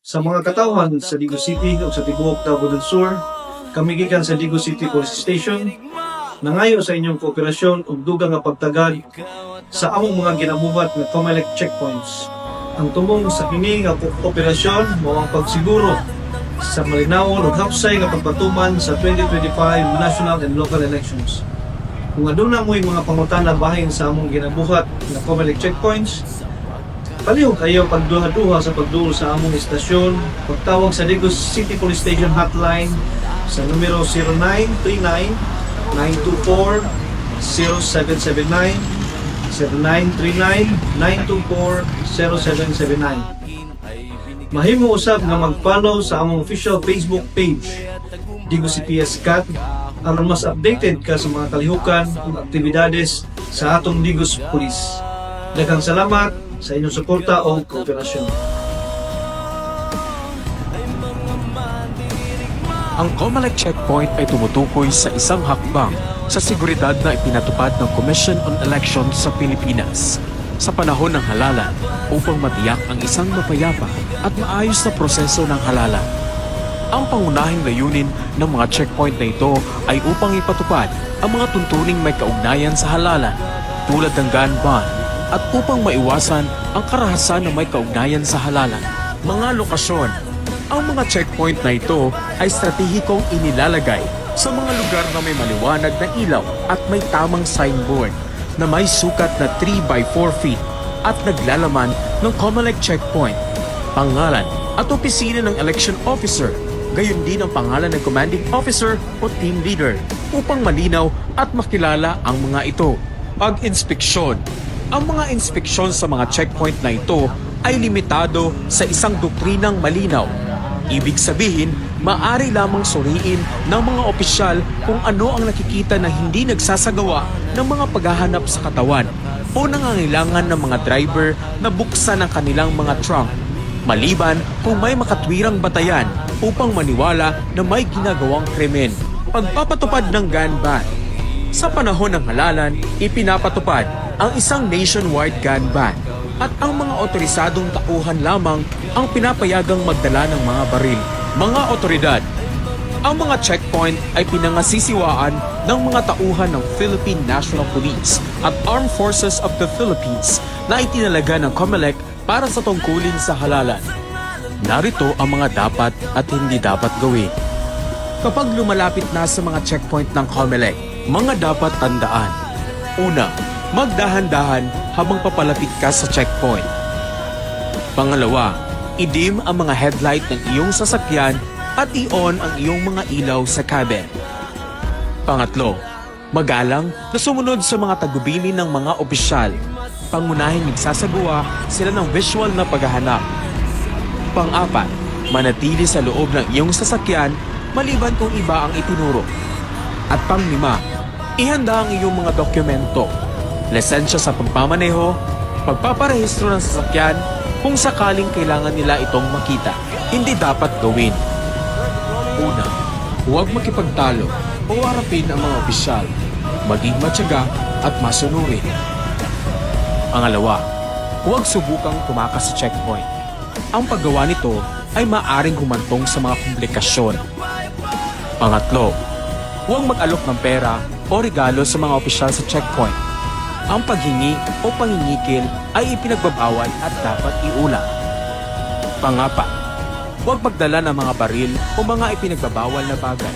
Sa mga katawhan sa Digo City o sa tibuok Davao del Sur, kami gikan sa Digo City Police Station, nangayo sa inyong kooperasyon ug dugang nga pagtagad sa among mga ginabuhat nga COMELEC checkpoints. Ang tumong sa kini nga kooperasyon mao ang pagsiguro sa malinawon ug hapsay nga pagpatuman sa 2025 national and local elections. Kung aduna mo'y mga pangutana bahin sa among ginabuhat nga COMELEC checkpoints, palihog kayo pagduha-duha sa pagduol sa among istasyon, pagtawag sa Digo City Police Station hotline sa numero 0939-924-0779, 0939-924-0779. Mahimo usab nga mag-follow sa among official Facebook page, Digo CPS Cat, aron mas updated ka sa mga kalihukan ug aktibidades sa atong Digos Police. Daghang salamat sa inyong suporta o kooperasyon. Ang COMELEC checkpoint ay tumutukoy sa isang hakbang sa seguridad na ipinatupad ng Commission on Elections sa Pilipinas sa panahon ng halalan upang matiyak ang isang mapayapa at maayos na proseso ng halalan. Ang pangunahing layunin ng mga checkpoint na ito ay upang ipatupad ang mga tuntuning may kaugnayan sa halalan tulad ng gun ban at upang maiwasan ang karahasan na may kaugnayan sa halalan. Mga lokasyon. Ang mga checkpoint na ito ay estratehikong inilalagay sa mga lugar na may maliwanag na ilaw at may tamang signboard na may sukat na 3 by 4 feet at naglalaman ng COMELEC checkpoint, pangalan at opisina ng election officer, gayon din ang pangalan ng commanding officer o team leader upang malinaw at makilala ang mga ito. Pag-inspeksyon. Ang mga inspeksyon sa mga checkpoint na ito ay limitado sa isang doktrinang malinaw. Ibig sabihin, maaari lamang suriin ng mga opisyal kung ano ang nakikita na hindi nagsasagawa ng mga paghahanap sa katawan o nangangailangan ng mga driver na buksan ang kanilang mga trunk, maliban kung may makatwirang batayan upang maniwala na may ginagawang krimen. Pagpapatupad ng gun ban. Sa panahon ng halalan, ipinapatupad ang isang nationwide gun ban at ang mga otorisadong tauhan lamang ang pinapayagang magdala ng mga baril. Mga otoridad. Ang mga checkpoint ay pinangasisiwaan ng mga tauhan ng Philippine National Police at Armed Forces of the Philippines na itinalaga ng COMELEC para sa tungkulin sa halalan. Narito ang mga dapat at hindi dapat gawin. Kapag lumalapit na sa mga checkpoint ng COMELEC, mga dapat tandaan. Una, magdahan-dahan habang papalapit ka sa checkpoint. Pangalawa, i-dim ang mga headlight ng iyong sasakyan at i-on ang iyong mga ilaw sa cabin. Pangatlo, magalang na sumunod sa mga tagubilin ng mga opisyal. Pangunahing nagsasagawa sila ng visual na paghahanap. Pang-apat, manatili sa loob ng iyong sasakyan maliban kung iba ang itinuro. At pang-lima, ihanda ang iyong mga dokumento, lisensya sa pagmamaneho, pagpaparehistro ng sasakyan kung sakaling kailangan nila itong makita. Hindi dapat gawin. Una, huwag makipagtalo o harapin ang mga opisyal. Maging matyaga at masunurin. Pangalawa, huwag subukang tumakas sa checkpoint. Ang paggawa nito ay maaring humantong sa mga komplikasyon. Pangatlo, huwag mag-alok ng pera o regalo sa mga opisyal sa checkpoint. Ang paghingi o pangingikil ay ipinagbabawal at dapat iulat. Pangapat, huwag magdala ng mga baril o mga ipinagbabawal na bagay.